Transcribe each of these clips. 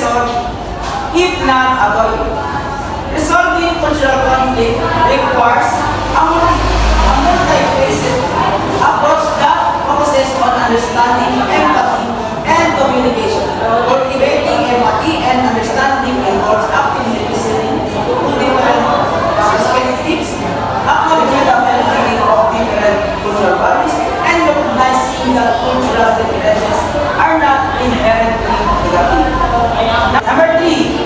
resolve, if not avoid it. Resolving cultural conflict requires a multi-phased approach that focuses on understanding, empathy, and communication. Cultivating empathy and understanding involves actively listening to different perspectives, acknowledging the well-being of different cultural values, and recognizing that cultural differences are not inherently negative. Number 3.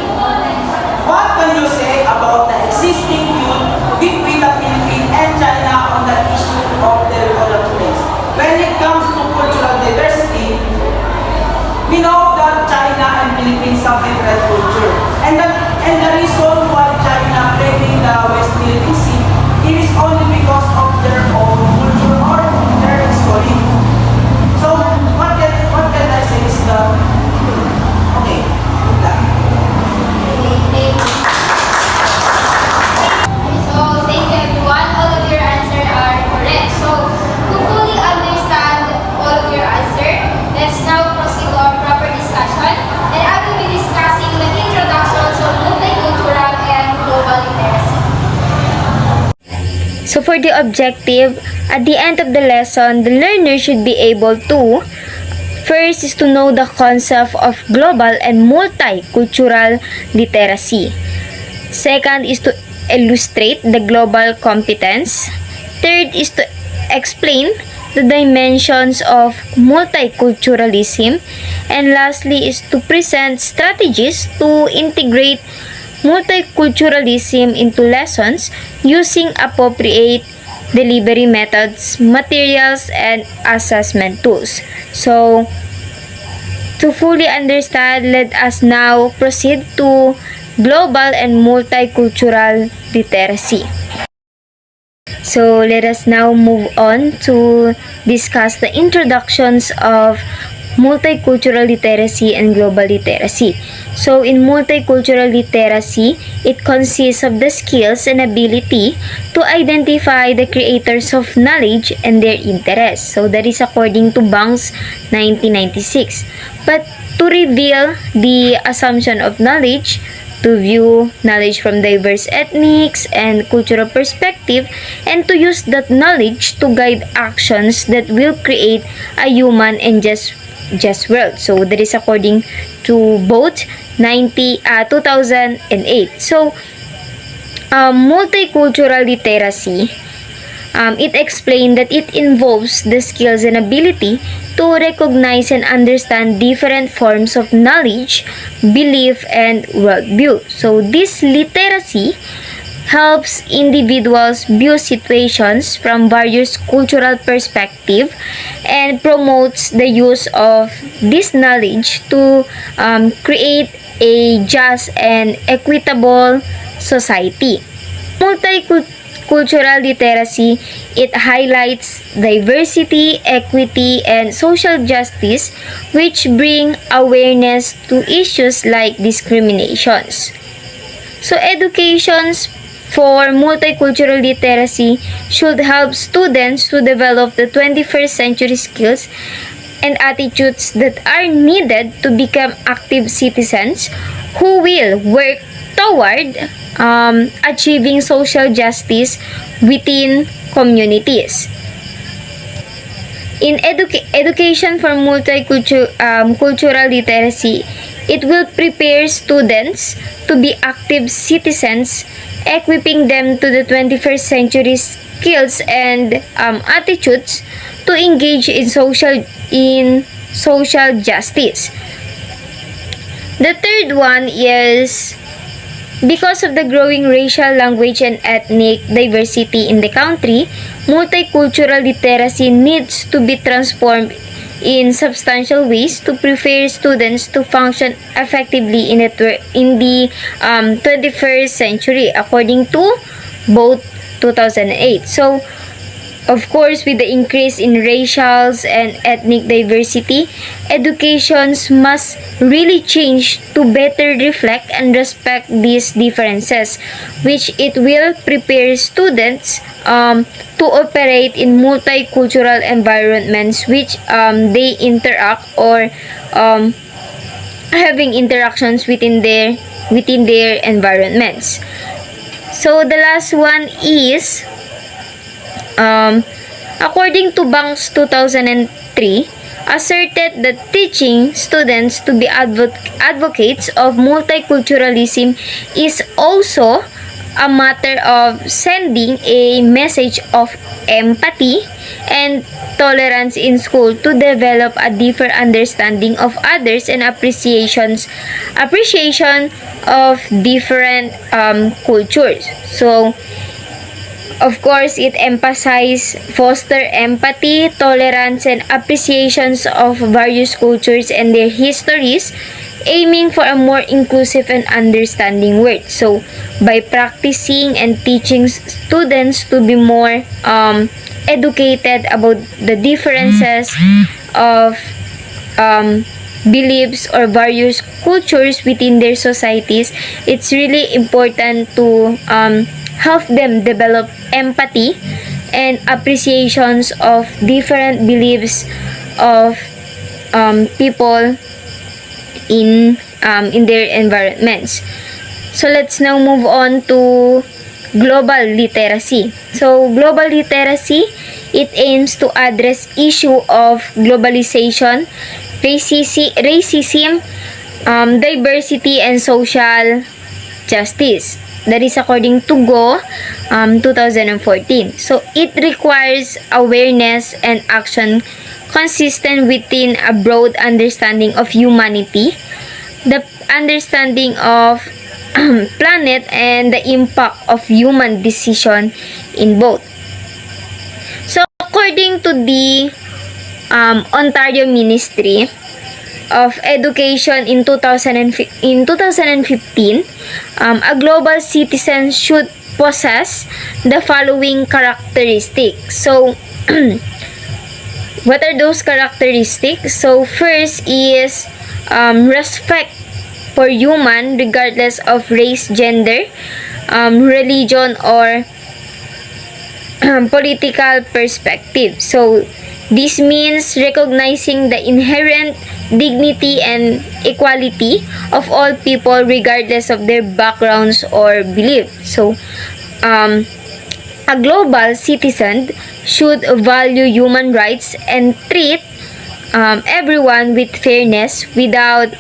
What can you say about the existing feud between the Philippines and China on the issue of territorial claims? When it comes to cultural diversity, we know that China and Philippines have different culture. And the reason why China claiming the West Philippine Sea, it is only because of their own culture or their history. So, what can I say is that, okay, good luck. So, thank you everyone. All of your answers are correct. So, to fully understand all of your answers, let's now proceed to our proper discussion. And I will be discussing the introductions of multicultural and global literacy. So for the objective, at the end of the lesson, the learner should be able to first is to know the concept of global and multicultural literacy. Second is to illustrate the global competence. Third is to explain the dimensions of multiculturalism. And lastly is to present strategies to integrate multiculturalism into lessons using appropriate delivery methods, materials, and assessment tools. So, to fully understand, let us now proceed to global and multicultural literacy. So, let us now move on to discuss the introductions of multicultural literacy and global literacy. So, in multicultural literacy, it consists of the skills and ability to identify the creators of knowledge and their interests. So, that is according to Banks 1996. But to reveal the assumption of knowledge, to view knowledge from diverse ethnics and cultural perspective, and to use that knowledge to guide actions that will create a human and just world. So that is according to both 2008. So multicultural literacy, it explained that it involves the skills and ability to recognize and understand different forms of knowledge, belief, and worldview. So this literacy helps individuals view situations from various cultural perspectives and promotes the use of this knowledge to create a just and equitable society. Multicultural literacy, it highlights diversity, equity, and social justice, which bring awareness to issues like discriminations. So educations for multicultural literacy should help students to develop the 21st century skills and attitudes that are needed to become active citizens who will work toward achieving social justice within communities. In education for multicultural literacy, it will prepare students to be active citizens, equipping them to the 21st century skills and attitudes to engage in social justice. The third one is, because of the growing racial, language, and ethnic diversity in the country, multicultural literacy needs to be transformed in substantial ways to prepare students to function effectively in the 21st century, according to both 2008. So, of course, with the increase in racial and ethnic diversity, educations must really change to better reflect and respect these differences, which it will prepare students to operate in multicultural environments which they interact or having interactions within their environments. So the last one is according to Banks 2003 asserted that teaching students to be advocates of multiculturalism is also a matter of sending a message of empathy and tolerance in school to develop a deeper understanding of others and appreciation of different cultures. So of course, it emphasizes foster empathy, tolerance, and appreciations of various cultures and their histories, aiming for a more inclusive and understanding world. So, by practicing and teaching students to be more educated about the differences of beliefs or various cultures within their societies, it's really important to help them develop empathy and appreciations of different beliefs of people in their environments. So let's now move on to global literacy. So global literacy, it aims to address issue of globalization, racism, diversity, and social justice. That is according to Go 2014. So it requires awareness and action consistent within a broad understanding of humanity, the understanding of planet, and the impact of human decision in both. So according to the Ontario Ministry of Education in 2015, a global citizen should possess the following characteristics. So, what are those characteristics? So, first is respect for human regardless of race, gender, religion, or political perspective. So, this means recognizing the inherent dignity and equality of all people regardless of their backgrounds or beliefs. So, a global citizen should value human rights and treat everyone with fairness without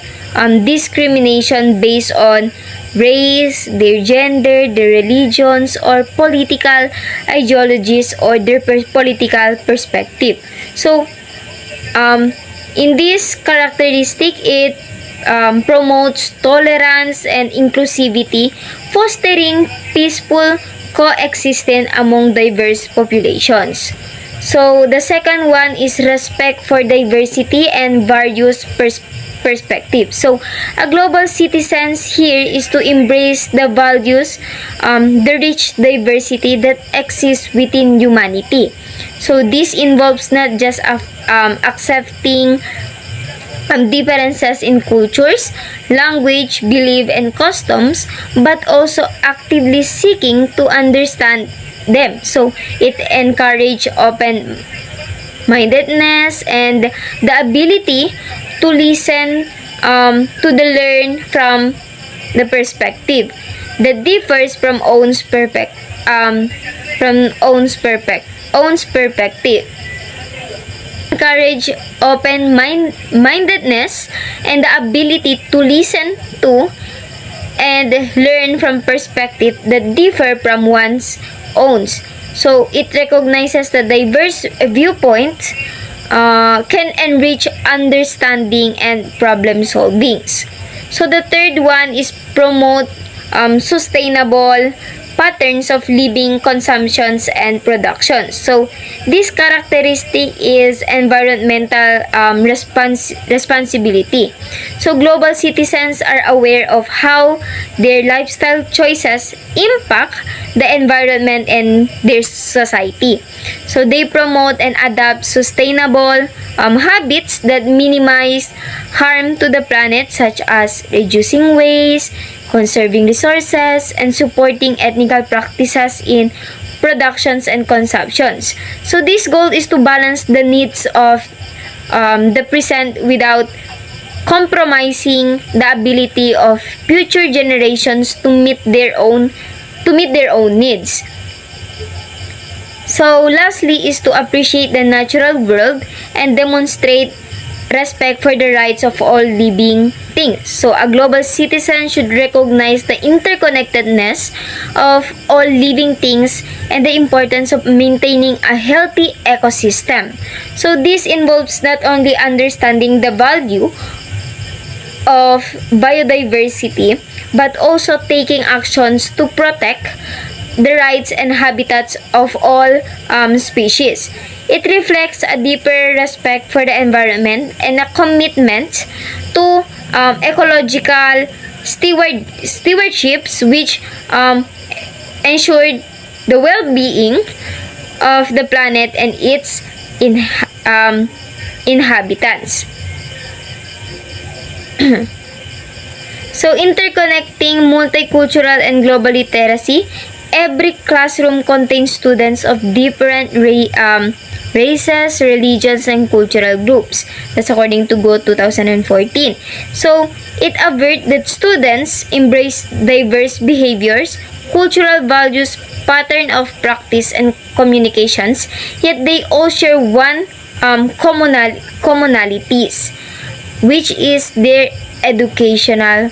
discrimination based on race, their gender, their religions, or political ideologies or their political perspective. So, in this characteristic, it promotes tolerance and inclusivity, fostering peaceful coexistence among diverse populations. So, the second one is respect for diversity and various perspectives. So, a global citizens here is to embrace the values, the rich diversity that exists within humanity. So, this involves not just accepting differences in cultures, language, belief, and customs, but also actively seeking to understand them. So, it encourages open-mindedness and the ability to listen to the learn from the perspective that differs from own's perspective. Encourage open-mindedness and the ability to listen to and learn from perspective that differ from one's own. So it recognizes the diverse viewpoints can enrich understanding and problem solving. So the third one is promote sustainable patterns of living, consumptions, and productions. So this characteristic is environmental responsibility. So global citizens are aware of how their lifestyle choices impact the environment and their society. So they promote and adapt sustainable habits that minimize harm to the planet, such as reducing waste, conserving resources, and supporting ethical practices in productions and consumptions. So this goal is to balance the needs of the present without compromising the ability of future generations to meet their own needs. So lastly is to appreciate the natural world and demonstrate respect for the rights of all living things. So a global citizen should recognize the interconnectedness of all living things and the importance of maintaining a healthy ecosystem. So this involves not only understanding the value of biodiversity but also taking actions to protect the rights and habitats of all species. It reflects a deeper respect for the environment and a commitment to ecological stewardships which ensure the well-being of the planet and its inhabitants. So, interconnecting multicultural and global literacy, every classroom contains students of different races, religions, and cultural groups. That's according to Go 2014. So, it averts that students embrace diverse behaviors, cultural values, pattern of practice, and communications, yet they all share one commonalities, which is their educational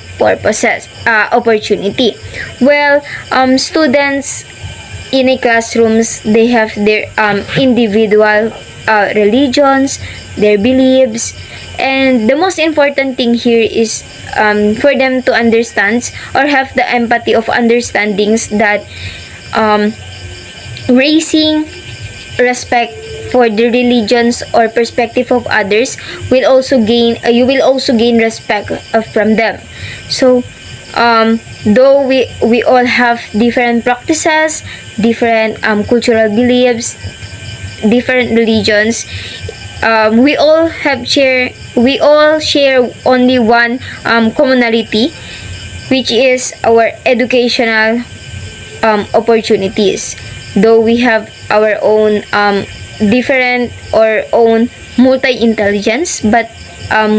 opportunity. Well, students in a classrooms, they have their individual religions, their beliefs, and the most important thing here is for them to understand or have the empathy of understandings that raising respect for the religions or perspective of others will also gain you will also gain respect from them. So though we all have different practices, different cultural beliefs, different religions, we all share only one commonality, which is our educational opportunities. Though we have our own different or own multi-intelligence, but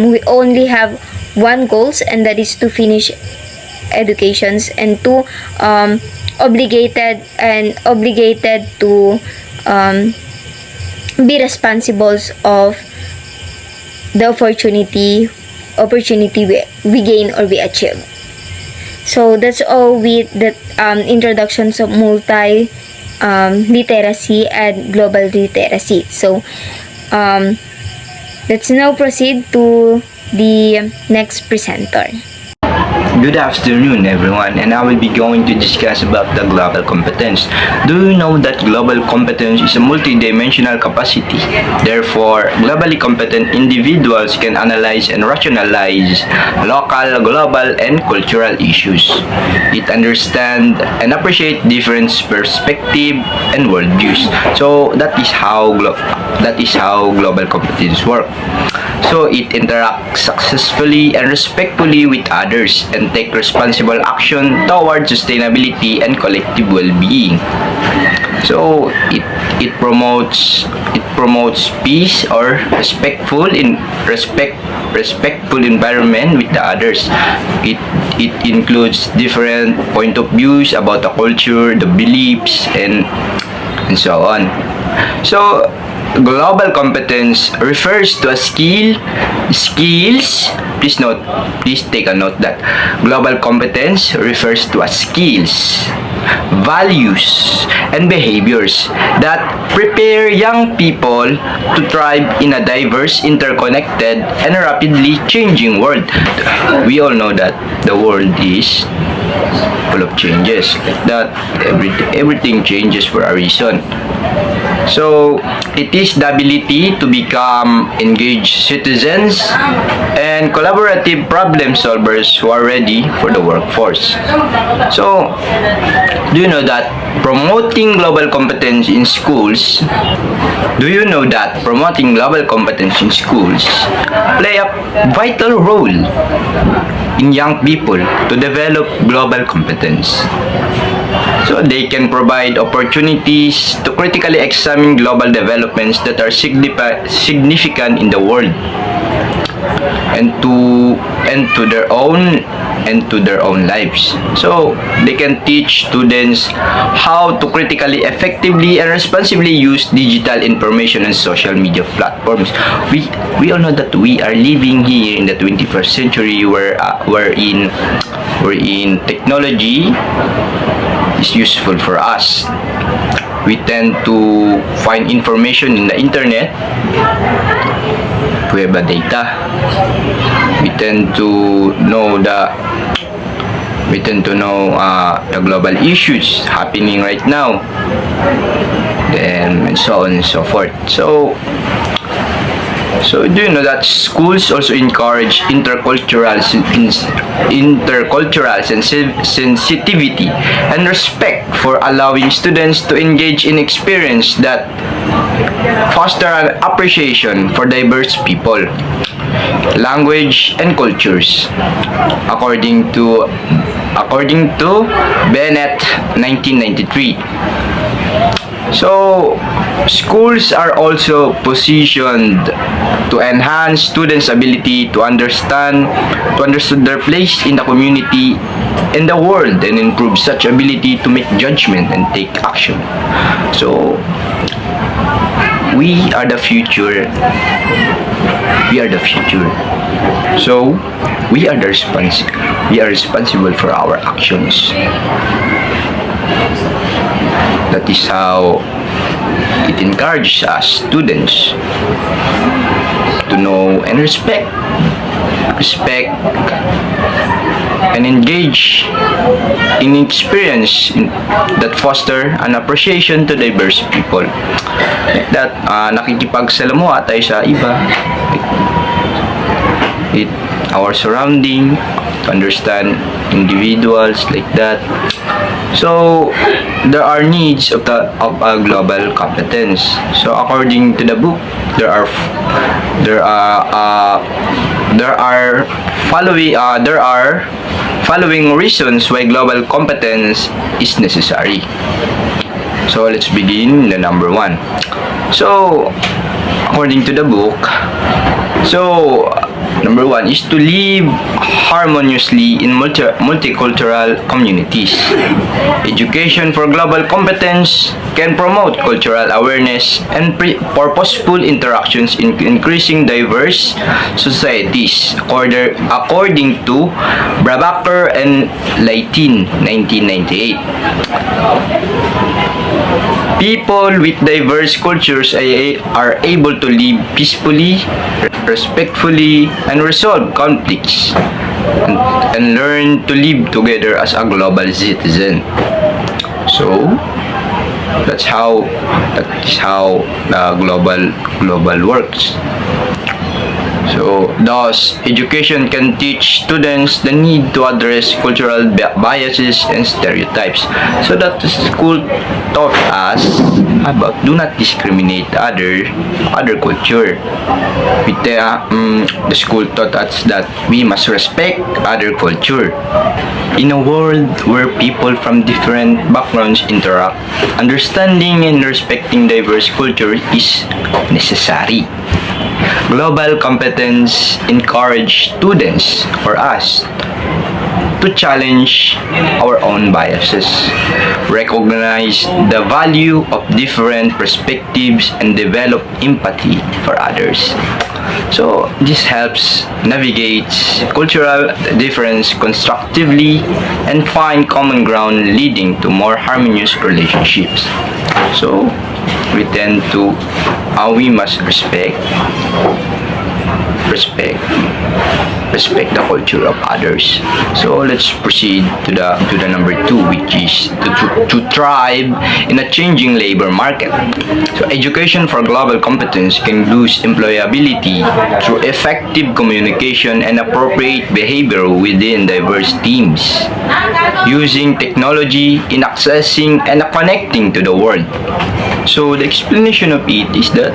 we only have one goals, and that is to finish educations and to obligated to be responsible of the opportunity we gain or we achieve. So that's all with the introductions of multi literacy and global literacy. So let's now proceed to the next presenter. Good afternoon everyone, and I will be going to discuss about the global competence. Do you know that global competence is a multidimensional capacity? Therefore, globally competent individuals can analyze and rationalize local, global, and cultural issues. It understand and appreciate different perspective and worldviews. So that is how global competence work. So it interacts successfully and respectfully with others and take responsible action toward sustainability and collective well-being. So it promotes peace or respectful environment with the others. It includes different point of views about the culture, the beliefs, and so on. So global competence refers to a skills. Please take a note that global competence refers to a skills, values, and behaviors that prepare young people to thrive in a diverse, interconnected, and rapidly changing world. We all know that the world is full of changes, that everything changes for a reason. So it is the ability to become engaged citizens and collaborative problem solvers who are ready for the workforce. So do you know that promoting global competence in schools play a vital role in young people to develop global competence? So they can provide opportunities to critically examine global developments that are significant in the world and to their own lives. So they can teach students how to critically, effectively, and responsibly use digital information and social media platforms. We all know that we are living here in the 21st century, wherein technology is useful for us. We tend to find information in the internet. We have a data. We tend to know the global issues happening right now, and so on and so forth. So do you know that schools also encourage intercultural sensitivity and respect, for allowing students to engage in experience that foster an appreciation for diverse people, language, and cultures, according to Bennett 1993. So, schools are also positioned to enhance students' ability to understand their place in the community, in the world, and improve such ability to make judgment and take action. So, we are the future. We are the future. So, we are responsible for our actions. That is how it encourages us students to know and respect and engage in experience that foster an appreciation to diverse people. Like that, nakikipagsalamuha tayo sa iba. Our surrounding, to understand individuals, like that. So there are needs of a global competence. So according to the book, there are following reasons why global competence is necessary. So let's begin the number 1. So according to the book, number 1 is to live harmoniously in multicultural communities. Education for global competence can promote cultural awareness and purposeful interactions in increasing diverse societies, according to Brabacker and Leighton, 1998. People with diverse cultures are able to live peacefully, respectfully, and resolve conflicts, and learn to live together as a global citizen. So that is how the global works. So thus, education can teach students the need to address cultural biases and stereotypes. So that the school taught us about do not discriminate other culture. The school taught us that we must respect other culture. In a world where people from different backgrounds interact, understanding and respecting diverse culture is necessary. Global competence encourage students, or us, to challenge our own biases, recognize the value of different perspectives, and develop empathy for others. So this helps navigate cultural difference constructively and find common ground, leading to more harmonious relationships. So we must respect the culture of others. So let's proceed to the number 2, which is to thrive in a changing labor market. So education for global competence can boost employability through effective communication and appropriate behavior within diverse teams, using technology in accessing and connecting to the world. So the explanation of it is that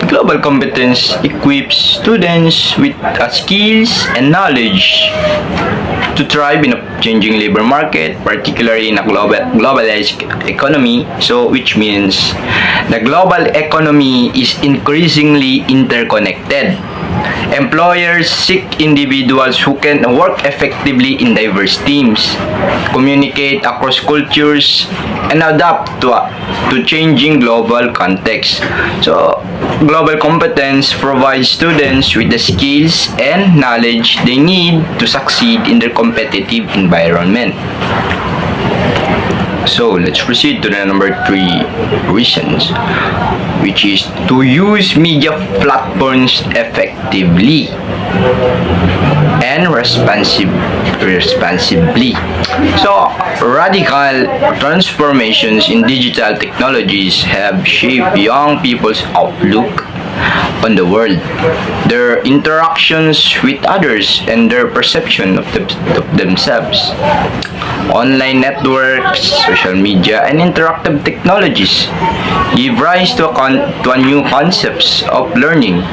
global competence equips students with skills and knowledge to thrive in a changing labor market, particularly in a globalized economy. So which means the global economy is increasingly interconnected. Employers seek individuals who can work effectively in diverse teams, communicate across cultures, and adapt to changing global contexts. So, global competence provides students with the skills and knowledge they need to succeed in their competitive environment. So let's proceed to the number 3 reasons, which is to use media platforms effectively and responsibly. So radical transformations in digital technologies have shaped young people's outlook on the world, their interactions with others, and their perception of themselves. Online networks, social media, and interactive technologies give rise to a new concepts of learning,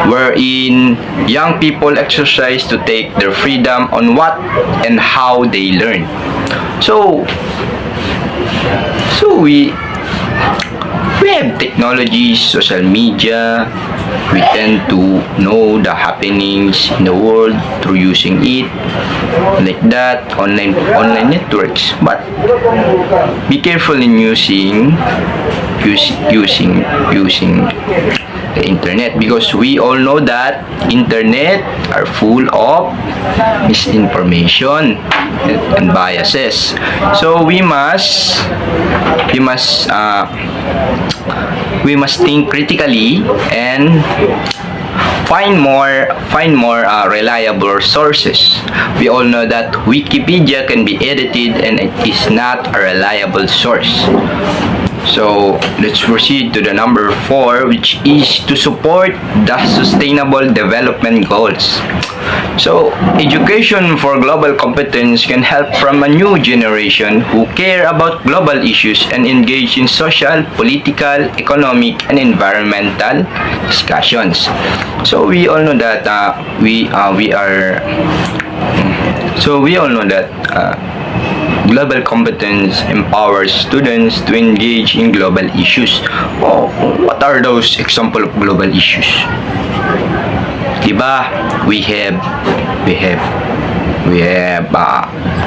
wherein young people exercise to take their freedom on what and how they learn. So, so we have technologies, social media. We tend to know the happenings in the world through using it, like that, online networks. But be careful in using the internet, because we all know that internet are full of misinformation and biases. So we must think critically and find more reliable sources. We all know that Wikipedia can be edited and it is not a reliable source. So let's proceed to the number 4, which is to support the sustainable development goals. So education for global competence can help from a new generation who care about global issues and engage in social, political, economic, and environmental discussions. So we all know that global competence empowers students to engage in global issues. Oh, what are those examples of global issues? Diba? We have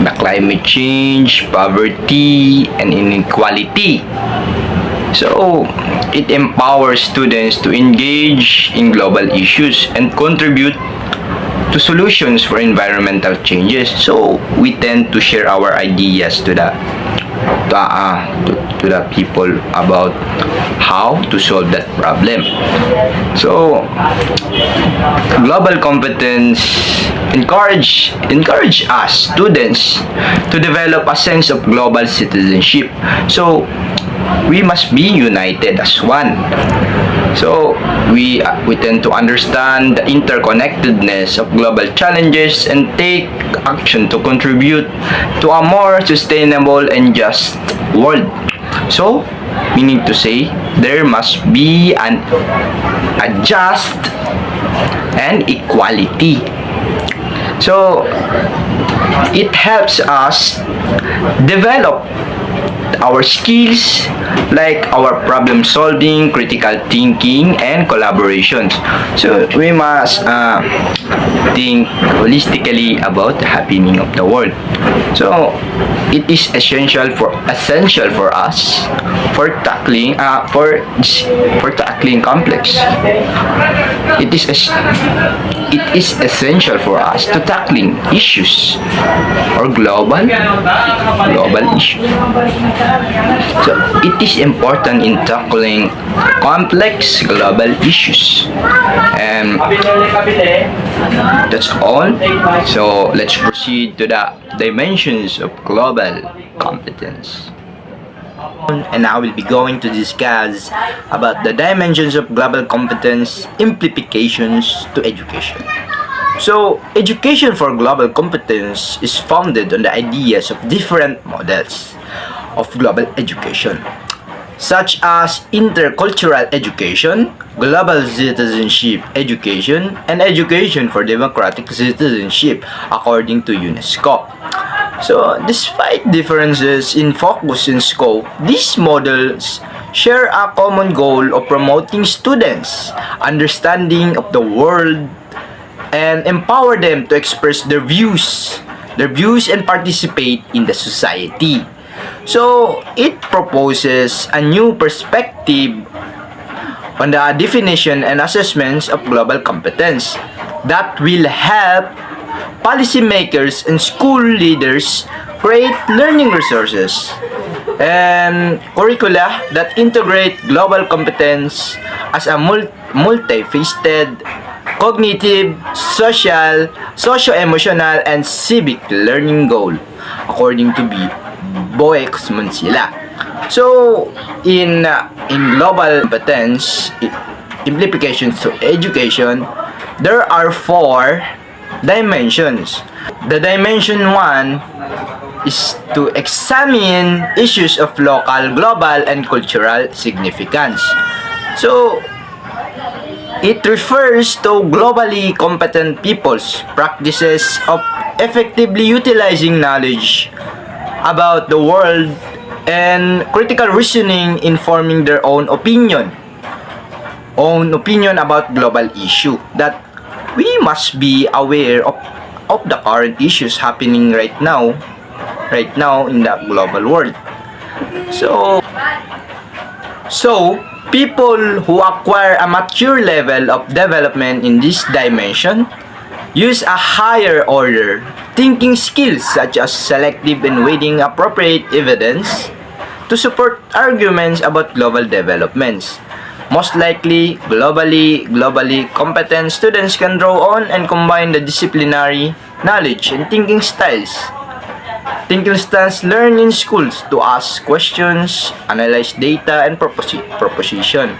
the climate change, poverty, and inequality. So, it empowers students to engage in global issues and contribute to solutions for environmental changes. So we tend to share our ideas to the people about how to solve that problem. So global competence encourage us students to develop a sense of global citizenship. So we must be united as one. So we tend to understand the interconnectedness of global challenges and take action to contribute to a more sustainable and just world. So, meaning to say, there must be a just and equality. So, it helps us develop our skills like our problem solving, critical thinking, and collaborations. So we must think holistically about the happening of the world. So it is essential for us for tackling complex. It is essential for us to tackling issues or global issues. So it is important in tackling complex global issues. And that's all. So let's proceed to the dimensions of global competence. And I will be going to discuss about the dimensions of global competence implications to education. So, education for global competence is founded on the ideas of different models of global education. such as intercultural education, global citizenship education, and education for democratic citizenship according to UNESCO. So, despite differences in focus and scope, these models share a common goal of promoting students' understanding of the world and empower them to express their views and participate in the society. So, it proposes a new perspective on the definition and assessments of global competence that will help policymakers and school leaders create learning resources and curricula that integrate global competence as a multifaceted cognitive, social, socio-emotional, and civic learning goal according to Boex Mansilla. So, in global competence implications to education, there are 4 dimensions. The dimension 1 is to examine issues of local, global, and cultural significance. So, it refers to globally competent people's practices of effectively utilizing knowledge about the world and critical reasoning in forming their own opinion about global issue, that we must be aware of the current issues happening right now in the global world. So people who acquire a mature level of development in this dimension use a higher order thinking skills such as selective and weighing appropriate evidence to support arguments about global developments. Most likely, globally competent students can draw on and combine the disciplinary knowledge and thinking styles learned in schools to ask questions, analyze data, and proposition,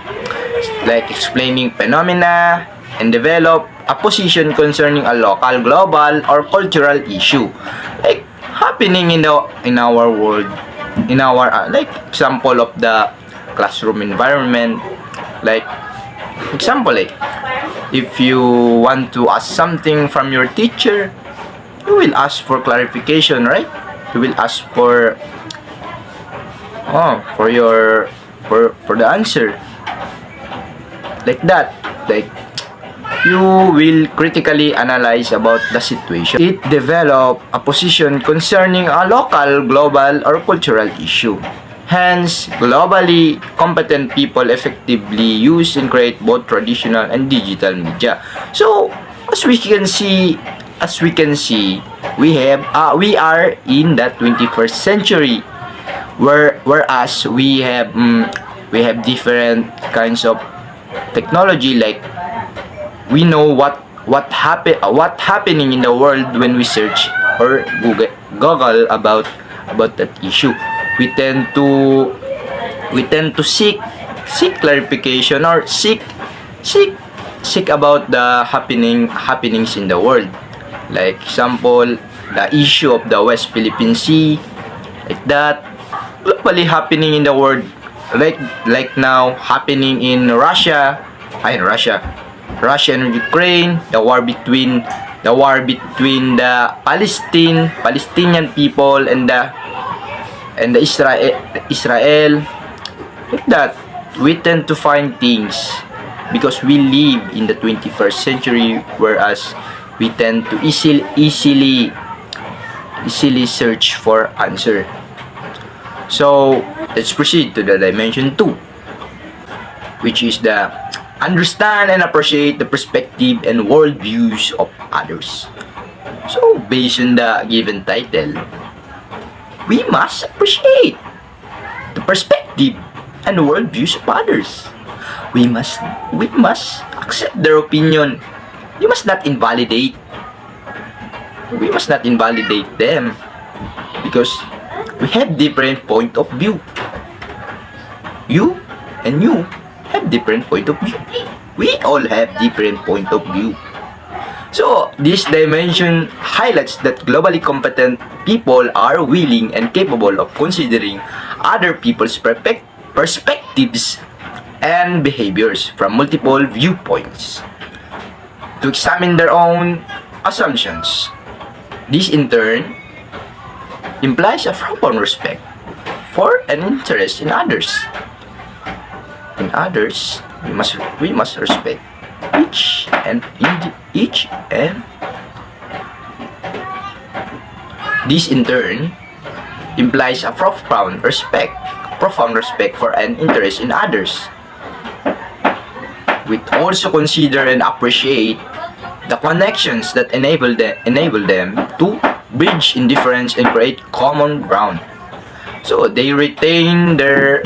like explaining phenomena, and develop a position concerning a local, global, or cultural issue, like happening in our world, in our like example of the classroom environment. Like example, like if you want to ask something from your teacher, you will ask for clarification, right? You will ask for the answer, like that. Like you will critically analyze about the situation. It develop a position concerning a local, global, or cultural issue. Hence, globally competent people effectively use and create both traditional and digital media. So, as we can see, we are in the 21st century, whereas we have different kinds of technology. Like we know what happening in the world when we search or Google about that issue. We tend to seek clarification or seek about the happenings in the world. Like example, the issue of the West Philippine Sea, like that, globally happening in the world. Like now happening in Russia and Ukraine, the war between the Palestinian people and the Israel, like that. We tend to find things because we live in the 21st century, whereas we tend to easily search for answer. So let's proceed to the dimension 2, which is the understand and appreciate the perspective and worldviews of others. So based on the given title, we must appreciate the perspective and worldviews of others. We must accept their opinion. We must not invalidate them, because we have different point of view. You have different point of view. We all have different point of view. So, this dimension highlights that globally competent people are willing and capable of considering other people's perspectives, and behaviors from multiple viewpoints to examine their own assumptions. This in turn implies a profound respect for and interest in others. In others, we must respect each and this in turn implies a profound respect for and interest in others. We also consider and appreciate the connections that enable them to bridge indifference and create common ground. So they retain their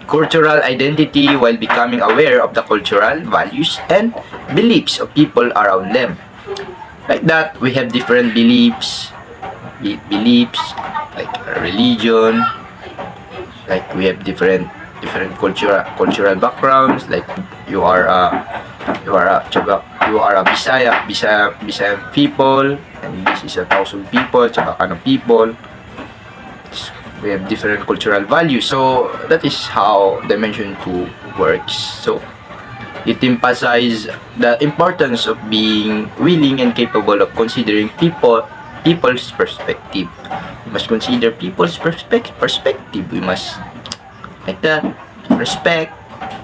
cultural identity while becoming aware of the cultural values and beliefs of people around them. Like that, we have different beliefs like religion, like we have different cultural backgrounds, like you are a Bisaya people, and this is a Tausug people, tsaka Kano people. We have different cultural values, so that is how dimension 2 works. So it emphasizes the importance of being willing and capable of considering people's perspective. We must consider people's perspective. We must, like that, respect,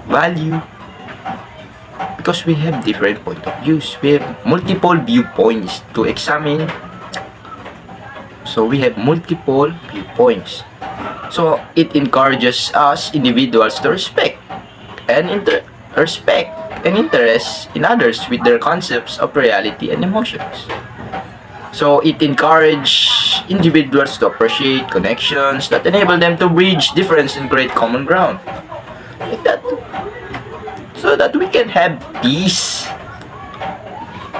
value, because we have different point of views. We have multiple viewpoints to examine. So we have multiple viewpoints. So it encourages us individuals to respect and interest in others with their concepts of reality and emotions. So it encourages individuals to appreciate connections that enable them to bridge difference and create common ground. Like that. So that we can have peace.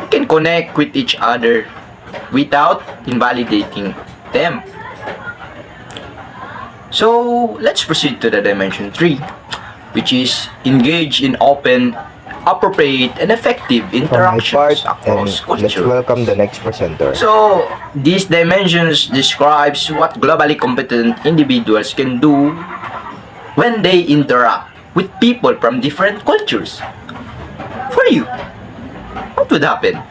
We can connect with each other without invalidating them. So let's proceed to the dimension 3, which is engage in open, appropriate, and effective interactions across Let's culture. welcome the next presenter. So, these dimensions describes what globally competent individuals can do when they interact with people from different cultures. For you, what would happen?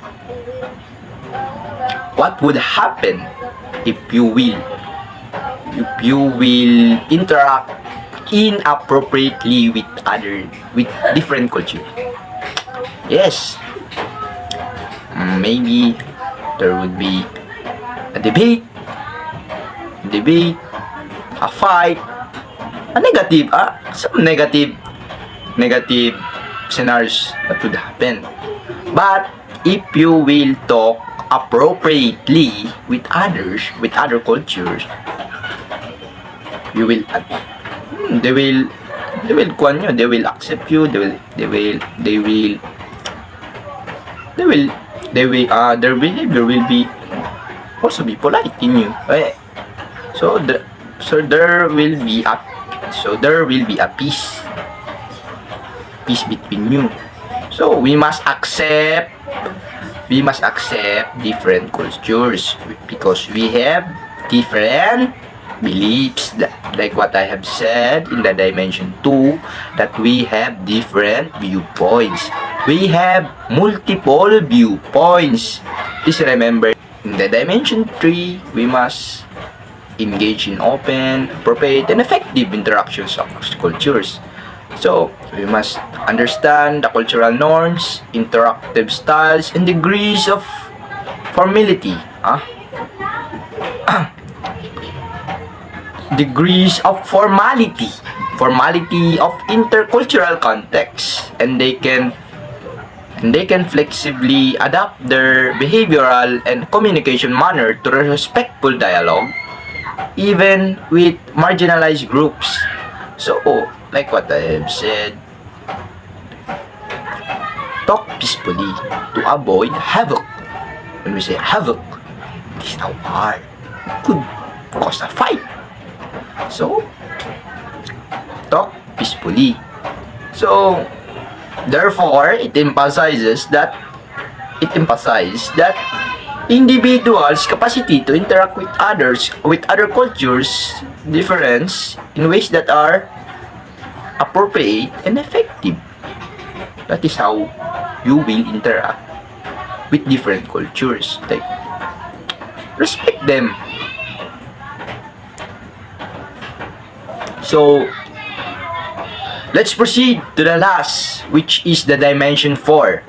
What would happen if you will interact inappropriately with different culture? Yes, maybe there would be a debate, a fight, some negative scenarios that would happen. But if you will talk appropriately with others, with other cultures, you will they will accept you. Their behavior will be also be polite in you. So there will be a peace between you. So we must accept different cultures because we have different beliefs, that, like what I have said in the dimension 2, that we have different viewpoints. We have multiple viewpoints. Please remember, in the dimension 3, we must engage in open, appropriate, and effective interactions across cultures. So, we must understand the cultural norms, interactive styles, and degrees of formality. Degrees of formality of intercultural context, and they can flexibly adapt their behavioral and communication manner to respectful dialogue, even with marginalized groups. So, like what I have said, talk peacefully to avoid havoc. When we say havoc, it is now hard. It could cause a fight. So, talk peacefully. So, therefore, it emphasizes that individuals' capacity to interact with others, with other cultures, difference in ways that are appropriate, and effective. That is how you will interact with different cultures. Like, respect them. So, let's proceed to the last, which is the dimension 4.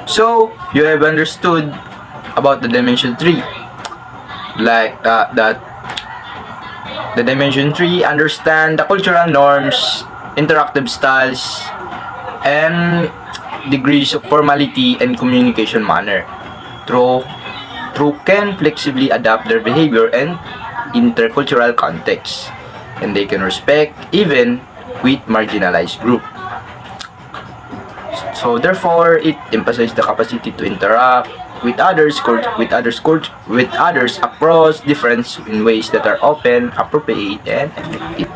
So, you have understood about the dimension 3. Like that the dimension 3 understand the cultural norms, interactive styles, and degrees of formality and communication manner. Through can flexibly adapt their behavior and intercultural context, and they can respect even with marginalized group. So therefore, it emphasizes the capacity to interact with others across difference in ways that are open, appropriate, and effective.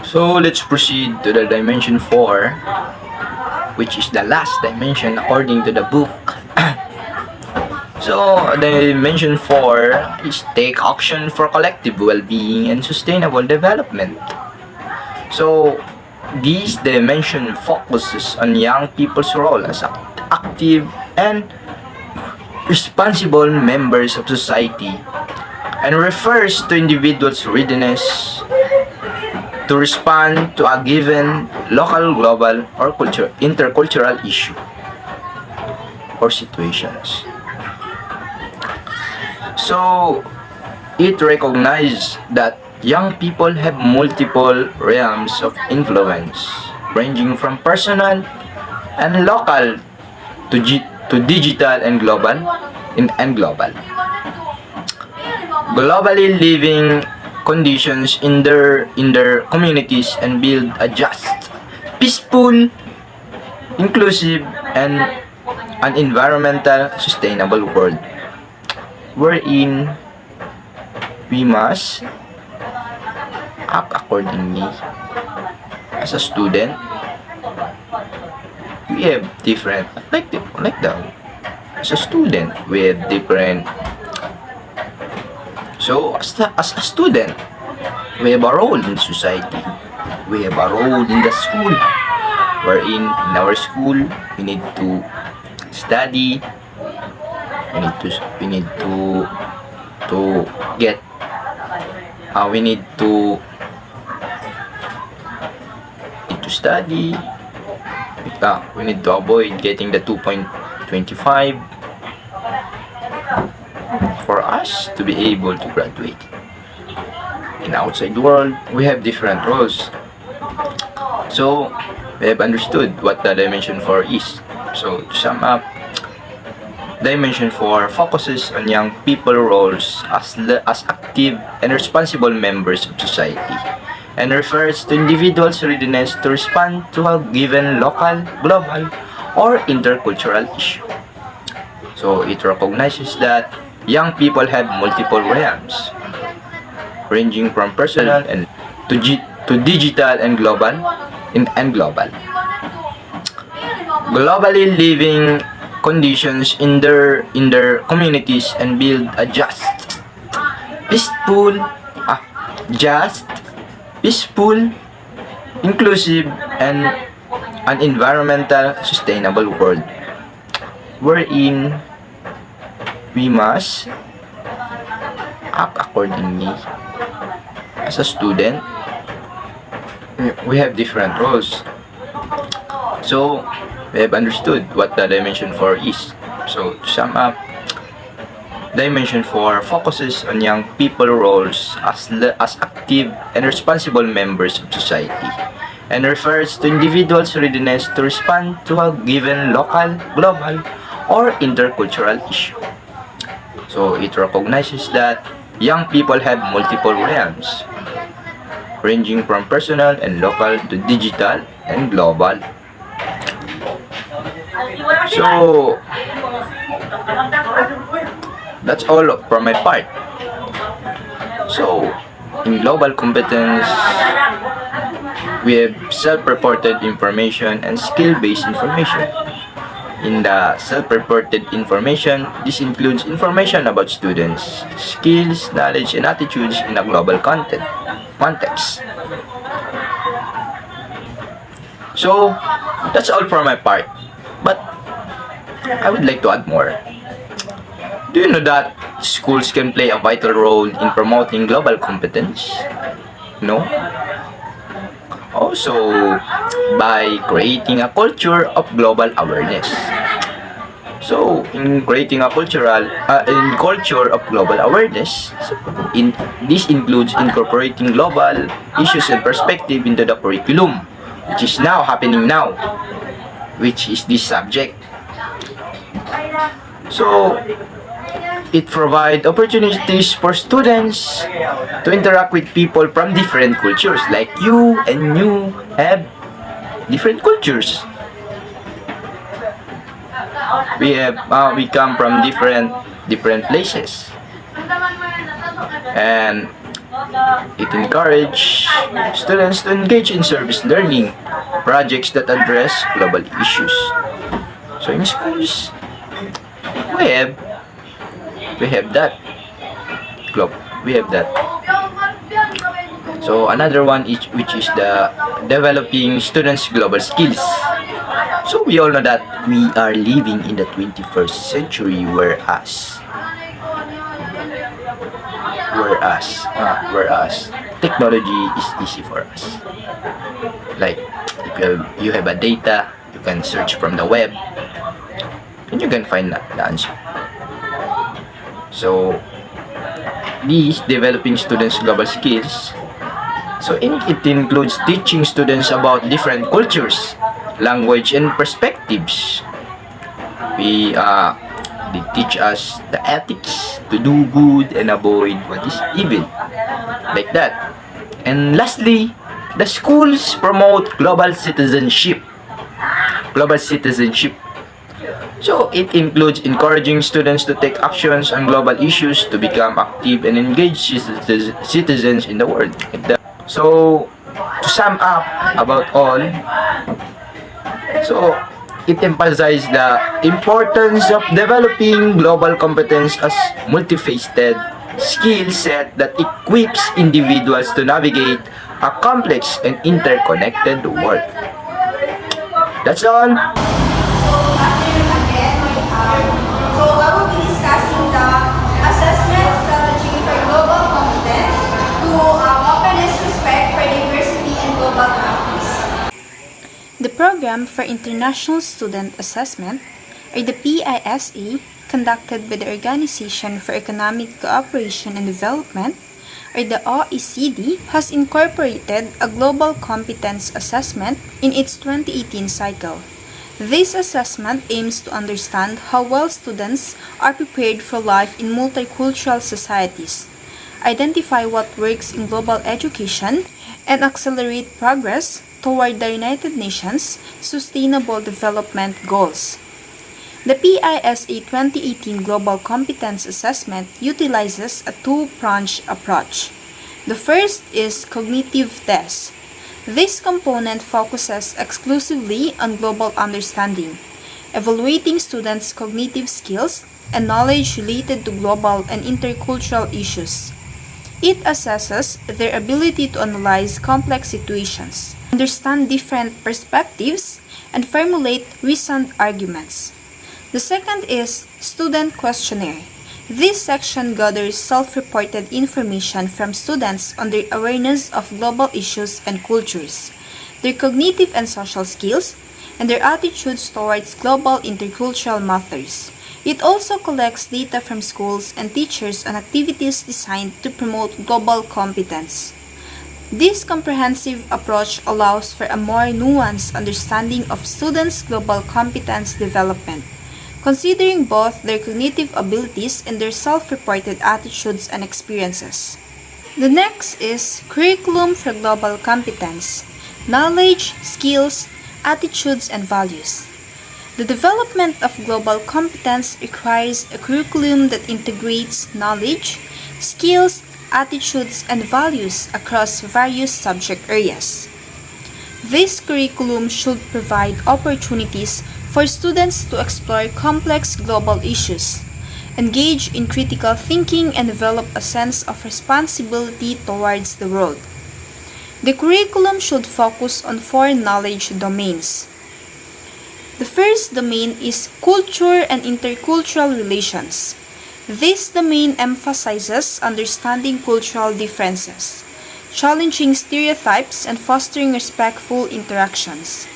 So let's proceed to the dimension 4, which is the last dimension according to the book. So dimension 4 is take action for collective well-being and sustainable development. So this dimension focuses on young people's role as active and responsible members of society, and refers to individuals' readiness to respond to a given local, global, or intercultural issue or situations. So, it recognizes that young people have multiple realms of influence, ranging from personal and local to digital and global. Globally living conditions in their communities and build a just, peaceful, inclusive, and an environmental sustainable world wherein we must act accordingly. As a student, we have different like that. As a student, we have different. So as a student, we have a role in society. We have a role in the school. Wherein in our school, we need to study. We need to get. We need to study. We need to avoid getting the 2.25 for us to be able to graduate. In outside world, we have different roles. So, we have understood what the dimension 4 is. So, to sum up, dimension 4 focuses on young people roles as active and responsible members of society, and refers to individuals' readiness to respond to a given local, global, or intercultural issue. So it recognizes that young people have multiple realms, ranging from personal and to digital and global. Globally living conditions in their communities and build a just, peaceful, inclusive, and an environmental sustainable world wherein we must act accordingly. As a student, we have different roles. So, we have understood what the dimension 4 is. So, to sum up, dimension 4 focuses on young people roles as active and responsible members of society, and refers to individuals' readiness to respond to a given local, global, or intercultural issue. So, it recognizes that young people have multiple realms, ranging from personal and local to digital and global. So, that's all from my part. So, in global competence, we have self-reported information and skill-based information. In the self-reported information, this includes information about students, skills, knowledge, and attitudes in a global context. So, that's all for my part. But I would like to add more. Do you know that schools can play a vital role in promoting global competence? No? Also, by creating a culture of global awareness. So, in creating a culture of global awareness, this includes incorporating global issues and perspective into the curriculum, which is now happening now, which is this subject. So, it provides opportunities for students to interact with people from different cultures, like you and you have different cultures. We come from different places, and it encourages students to engage in service learning projects that address global issues. So in schools, we have we have that we have that. So another one is, which is the developing students global skills. So we all know that we are living in the 21st century, whereas technology is easy for us. Like if you have a data, you can search from the web and you can find the answer. So these developing students global skills, so it includes teaching students about different cultures, language, and perspectives. They teach us the ethics to do good and avoid what is evil, like that. And lastly, the schools promote global citizenship. So it includes encouraging students to take actions on global issues to become active and engaged citizens in the world. So to sum up about all, so it emphasizes the importance of developing global competence as multifaceted skill set that equips individuals to navigate a complex and interconnected world. That's all. So I will be discussing the assessment strategy for global competence to openness, respect for diversity and global practice. The Program for International Student Assessment, or the PISA, conducted by the Organization for Economic Cooperation and Development, or the OECD, has incorporated a global competence assessment in its 2018 cycle. This assessment aims to understand how well students are prepared for life in multicultural societies, identify what works in global education, and accelerate progress toward the United Nations Sustainable Development Goals. The PISA 2018 Global Competence Assessment utilizes a two-pronged approach. The first is cognitive tests. This component focuses exclusively on global understanding, evaluating students' cognitive skills and knowledge related to global and intercultural issues. It assesses their ability to analyze complex situations, understand different perspectives, and formulate reasoned arguments. The second is student questionnaire. This section gathers self-reported information from students on their awareness of global issues and cultures, their cognitive and social skills, and their attitudes towards global intercultural matters. It also collects data from schools and teachers on activities designed to promote global competence. This comprehensive approach allows for a more nuanced understanding of students' global competence development, considering both their cognitive abilities and their self-reported attitudes and experiences. The next is Curriculum for Global Competence: Knowledge, Skills, Attitudes, and Values. The development of global competence requires a curriculum that integrates knowledge, skills, attitudes, and values across various subject areas. This curriculum should provide opportunities for students to explore complex global issues, engage in critical thinking, and develop a sense of responsibility towards the world. The curriculum should focus on four knowledge domains. The first domain is culture and intercultural relations. This domain emphasizes understanding cultural differences, challenging stereotypes, and fostering respectful interactions.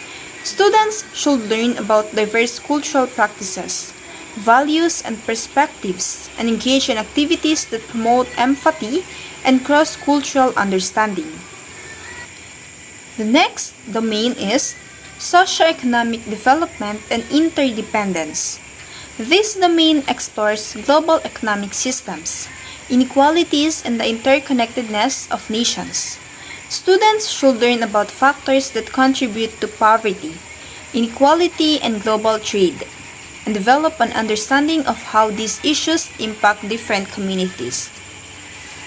Students should learn about diverse cultural practices, values, and perspectives, and engage in activities that promote empathy and cross-cultural understanding. The next domain is socioeconomic development and interdependence. This domain explores global economic systems, inequalities, and the interconnectedness of nations. Students should learn about factors that contribute to poverty, inequality, and global trade, and develop an understanding of how these issues impact different communities.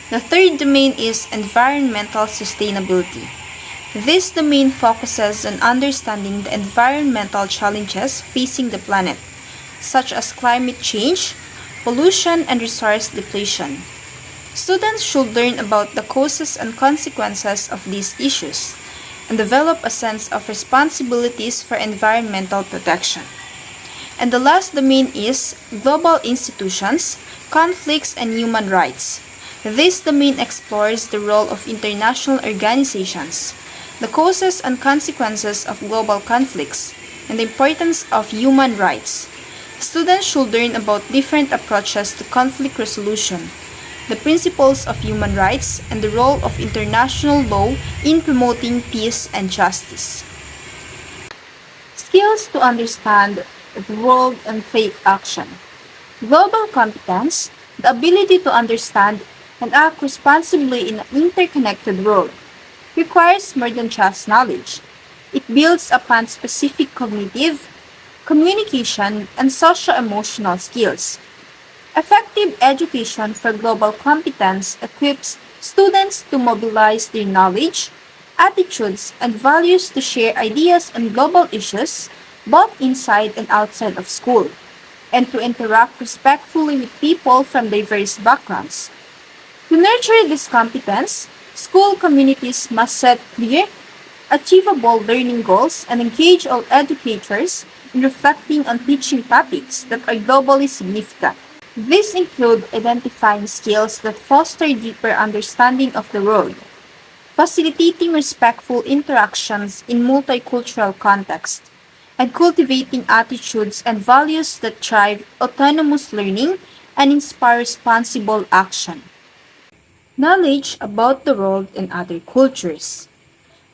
The third domain is environmental sustainability. This domain focuses on understanding the environmental challenges facing the planet, such as climate change, pollution, and resource depletion. Students should learn about the causes and consequences of these issues and develop a sense of responsibilities for environmental protection. And the last domain is global institutions, conflicts, and human rights. This domain explores the role of international organizations, the causes and consequences of global conflicts, and the importance of human rights. Students should learn about different approaches to conflict resolution, the principles of human rights, and the role of international law in promoting peace and justice. Skills to understand the world and take action. Global competence, the ability to understand and act responsibly in an interconnected world, requires more than just knowledge. It builds upon specific cognitive, communication, and socio-emotional skills. Effective education for global competence equips students to mobilize their knowledge, attitudes, and values to share ideas on global issues both inside and outside of school, and to interact respectfully with people from diverse backgrounds. To nurture this competence, school communities must set clear, achievable learning goals and engage all educators in reflecting on teaching topics that are globally significant. These include identifying skills that foster deeper understanding of the world, facilitating respectful interactions in multicultural contexts, and cultivating attitudes and values that drive autonomous learning and inspire responsible action. Knowledge about the world and other cultures.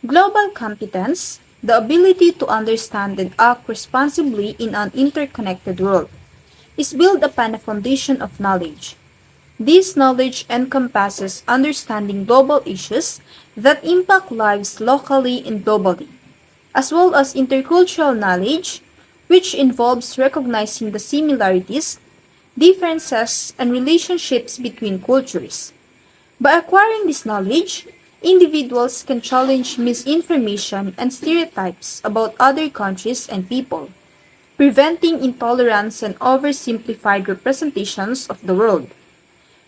Global competence, the ability to understand and act responsibly in an interconnected world, is built upon a foundation of knowledge. This knowledge encompasses understanding global issues that impact lives locally and globally, as well as intercultural knowledge, which involves recognizing the similarities, differences, and relationships between cultures. By acquiring this knowledge, individuals can challenge misinformation and stereotypes about other countries and people, preventing intolerance and oversimplified representations of the world.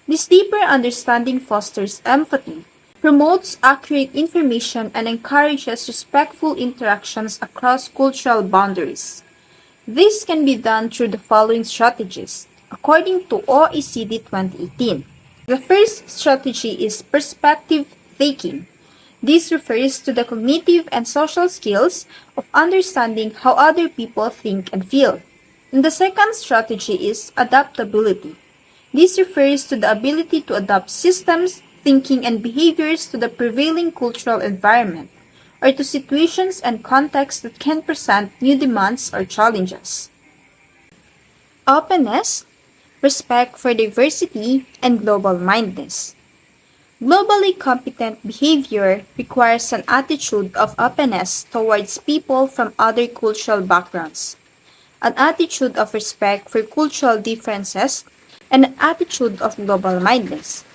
This deeper understanding fosters empathy, promotes accurate information, and encourages respectful interactions across cultural boundaries. This can be done through the following strategies, according to OECD 2018. The first strategy is perspective taking. This refers to the cognitive and social skills of understanding how other people think and feel. And the second strategy is adaptability. This refers to the ability to adapt systems, thinking, and behaviors to the prevailing cultural environment, or to situations and contexts that can present new demands or challenges. Openness, respect for diversity, and global-mindedness. Globally competent behavior requires an attitude of openness towards people from other cultural backgrounds, an attitude of respect for cultural differences, and an attitude of global-mindedness.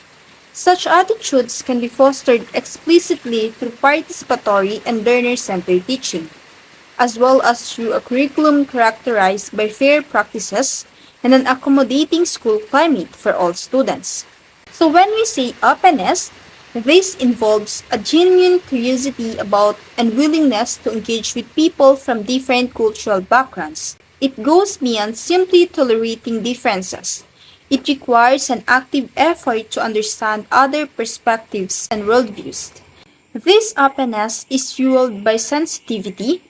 Such attitudes can be fostered explicitly through participatory and learner-centered teaching, as well as through a curriculum characterized by fair practices and an accommodating school climate for all students. So when we say openness, This involves a genuine curiosity about and willingness to engage with people from different cultural backgrounds. It goes beyond simply tolerating differences. It requires an active effort to understand other perspectives and worldviews. This openness is fueled by sensitivity,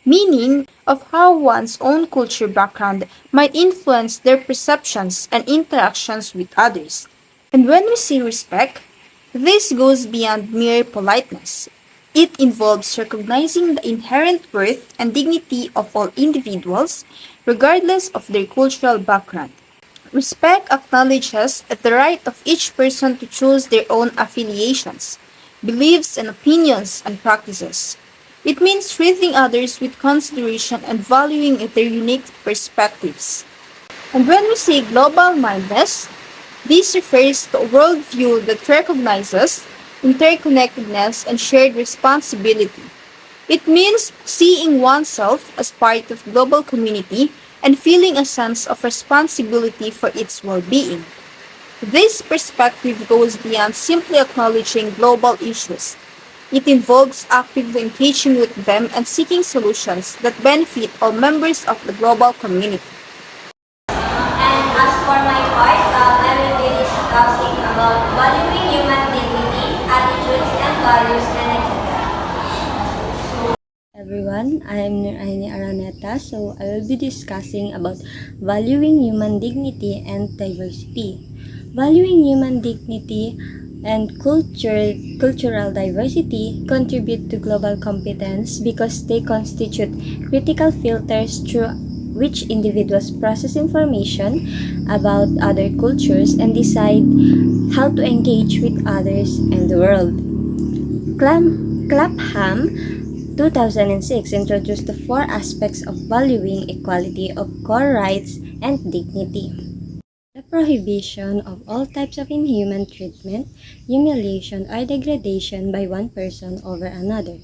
meaning of how one's own culture background might influence their perceptions and interactions with others. And when we say respect, this goes beyond mere politeness. It involves recognizing the inherent worth and dignity of all individuals, regardless of their cultural background. Respect acknowledges the right of each person to choose their own affiliations, beliefs, and opinions and practices. It means treating others with consideration and valuing their unique perspectives. And when we say global mindedness, this refers to a worldview that recognizes interconnectedness and shared responsibility. It means seeing oneself as part of global community and feeling a sense of responsibility for its well-being. This perspective goes beyond simply acknowledging global issues. It involves actively engaging with them and seeking solutions that benefit all members of the global community. And as for my part, I will be discussing about valuing human dignity, attitudes, and values and Everyone, I am Nuraini Araneta, so I will be discussing about valuing human dignity and diversity. Valuing human dignity and cultural diversity contribute to global competence because they constitute critical filters through which individuals process information about other cultures and decide how to engage with others and the world. Clapham 2006 introduced the four aspects of valuing equality of core rights and dignity. The prohibition of all types of inhuman treatment, humiliation, or degradation by one person over another.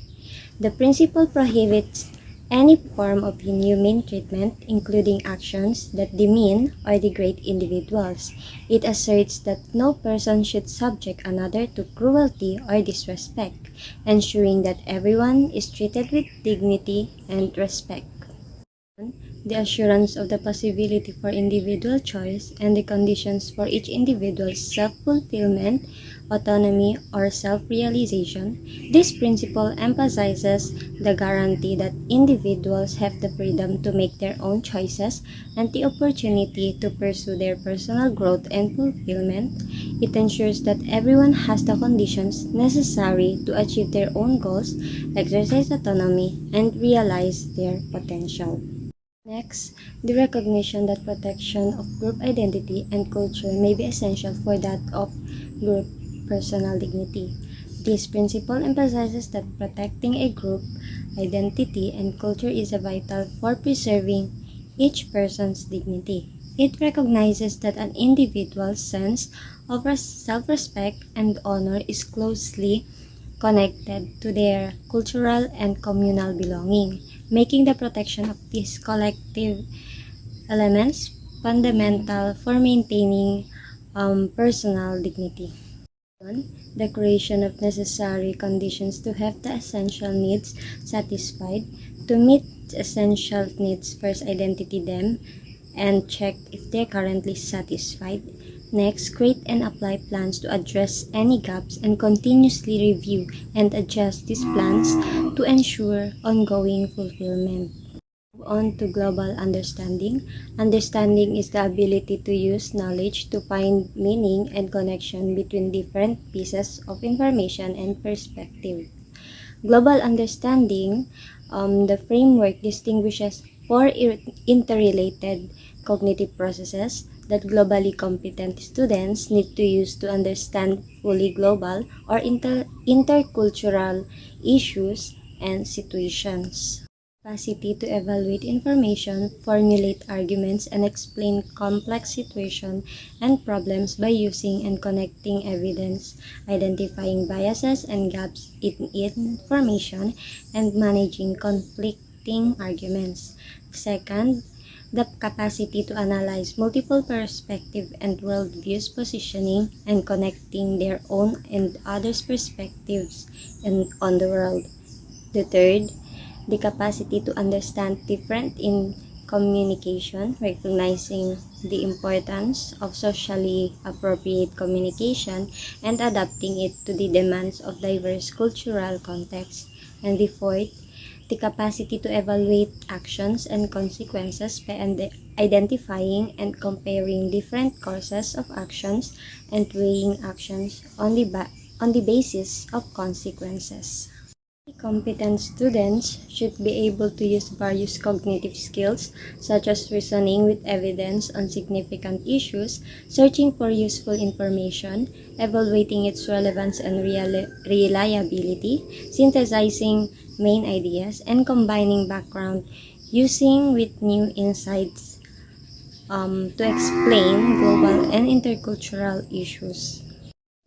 The principle prohibits any form of inhumane treatment, including actions that demean or degrade individuals. It asserts that no person should subject another to cruelty or disrespect, ensuring that everyone is treated with dignity and respect. The assurance of the possibility for individual choice and the conditions for each individual's self-fulfillment, autonomy, or self-realization. This principle emphasizes the guarantee that individuals have the freedom to make their own choices and the opportunity to pursue their personal growth and fulfillment. It ensures that everyone has the conditions necessary to achieve their own goals, exercise autonomy, and realize their potential. Next, the recognition that protection of group identity and culture may be essential for that of group personal dignity. This principle emphasizes that protecting a group identity and culture is vital for preserving each person's dignity. It recognizes that an individual's sense of self-respect and honor is closely connected to their cultural and communal belonging, making the protection of these collective elements fundamental for maintaining personal dignity. The creation of necessary conditions to have the essential needs satisfied. To meet essential needs, first identify them and check if they're currently satisfied. Next, create and apply plans to address any gaps and continuously review and adjust these plans to ensure ongoing fulfillment. Move on to global understanding. Understanding is the ability to use knowledge to find meaning and connection between different pieces of information and perspective. Global understanding, the framework distinguishes four interrelated cognitive processes that globally competent students need to use to understand fully global or intercultural issues and situations. Capacity to evaluate information, formulate arguments, and explain complex situations and problems by using and connecting evidence, identifying biases and gaps in information, and managing conflicting arguments. Second, the capacity to analyze multiple perspectives and worldviews, positioning and connecting their own and others' perspectives on the world. The third, the capacity to understand different in communication, recognizing the importance of socially appropriate communication and adapting it to the demands of diverse cultural contexts. And the fourth, the capacity to evaluate actions and consequences by identifying and comparing different courses of actions and weighing actions on the basis of consequences. Competent students should be able to use various cognitive skills such as reasoning with evidence on significant issues, searching for useful information, evaluating its relevance and reliability, synthesizing main ideas, and combining background using with new insights to explain global and intercultural issues.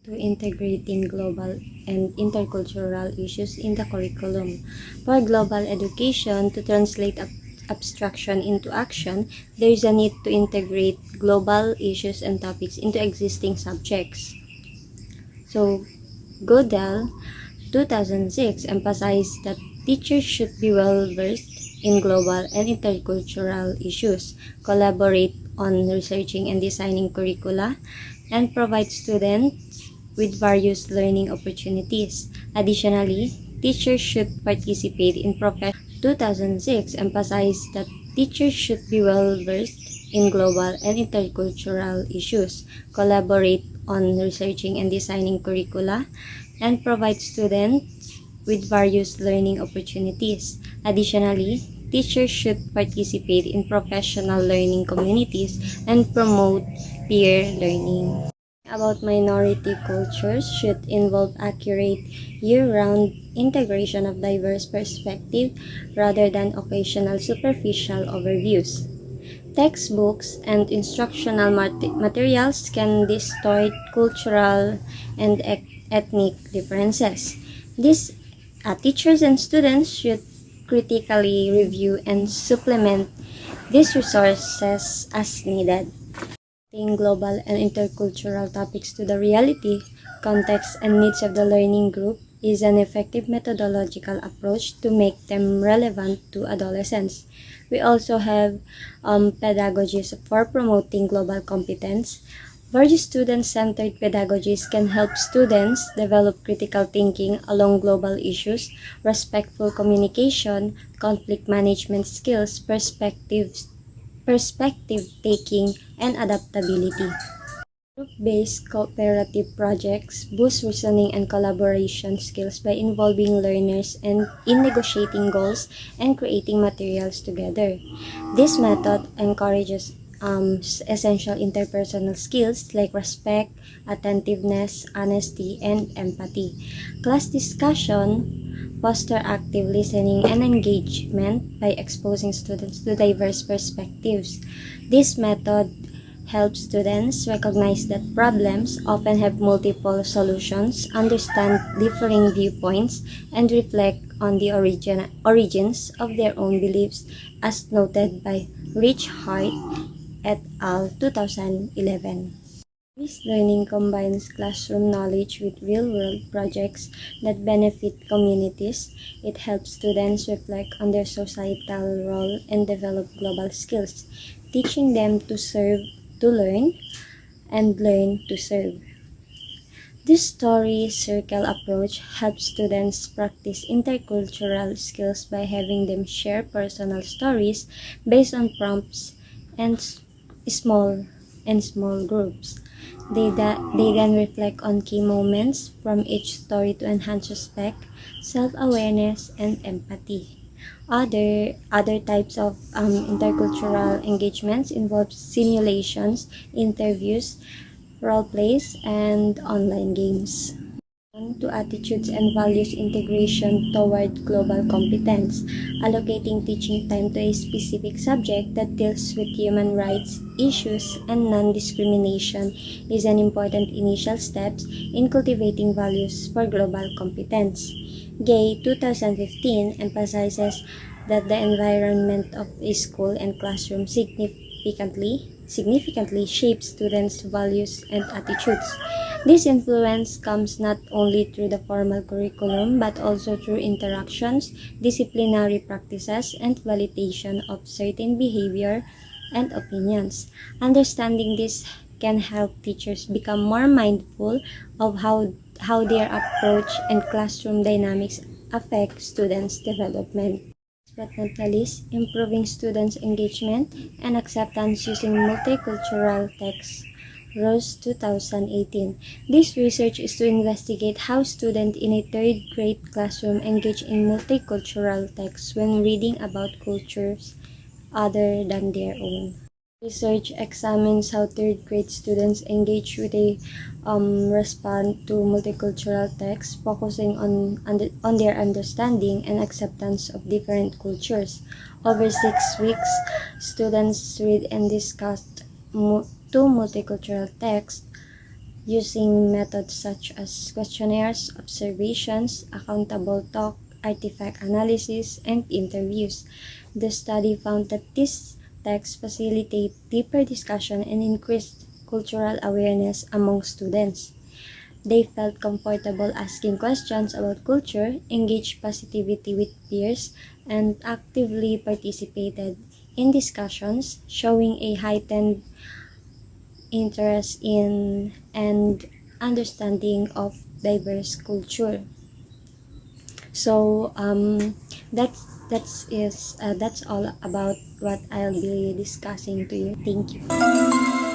To integrating global and intercultural issues in the curriculum. For global education to translate abstraction into action, there is a need to integrate global issues and topics into existing subjects. So, Godel 2006 emphasized that teachers should be well versed in global and intercultural issues, collaborate on researching and designing curricula, and provide students with various learning opportunities. Additionally, teachers should participate in 2006 emphasized that teachers should be well versed in global and intercultural issues, collaborate on researching and designing curricula, and provide students with various learning opportunities. Additionally, teachers should participate in professional learning communities and promote peer learning. About minority cultures should involve accurate year-round integration of diverse perspectives rather than occasional superficial overviews. Textbooks and instructional materials can distort cultural and ethnic differences. These teachers and students should critically review and supplement these resources as needed. Adapting global and intercultural topics to the reality, context, and needs of the learning group is an effective methodological approach to make them relevant to adolescents. We also have pedagogies for promoting global competence. Various student-centered pedagogies can help students develop critical thinking along global issues, respectful communication, conflict management skills, perspective taking, and adaptability. Group-based cooperative projects boost reasoning and collaboration skills by involving learners and in negotiating goals and creating materials together. This method encourages essential interpersonal skills like respect, attentiveness, honesty, and empathy. Class discussion foster active listening and engagement by exposing students to diverse perspectives. This method helps students recognize that problems often have multiple solutions, understand differing viewpoints, and reflect on the origins of their own beliefs, as noted by Rich Hart et al. 2011. This learning combines classroom knowledge with real-world projects that benefit communities. It helps students reflect on their societal role and develop global skills, teaching them to serve, to learn, and learn to serve. This story circle approach helps students practice intercultural skills by having them share personal stories based on prompts and small groups. They then reflect on key moments from each story to enhance respect, self-awareness, and empathy. Other types of intercultural engagements involve simulations, interviews, role plays, and online games. To attitudes and values integration toward global competence, allocating teaching time to a specific subject that deals with human rights issues and non-discrimination is an important initial step in cultivating values for global competence. Gay 2015 emphasizes that the environment of a school and classroom significantly shapes students' values and attitudes. This influence comes not only through the formal curriculum but also through interactions, disciplinary practices, and validation of certain behavior and opinions. Understanding this can help teachers become more mindful of how their approach and classroom dynamics affect students' development. But not the least, improving students' engagement and acceptance using multicultural texts. Rose 2018. This research is to investigate how students in a third grade classroom engage in multicultural texts when reading about cultures other than their own. Research examines how third grade students engage with a respond to multicultural texts, focusing on their understanding and acceptance of different cultures. Over 6 weeks, students read and discussed two multicultural texts using methods such as questionnaires, observations, accountable talk, artifact analysis, and interviews. The study found that these texts facilitate deeper discussion and increased cultural awareness among students. They felt comfortable asking questions about culture, engaged positivity with peers, and actively participated in discussions, showing a heightened interest in and understanding of diverse culture. So that's all about what I'll be discussing to you. Thank you.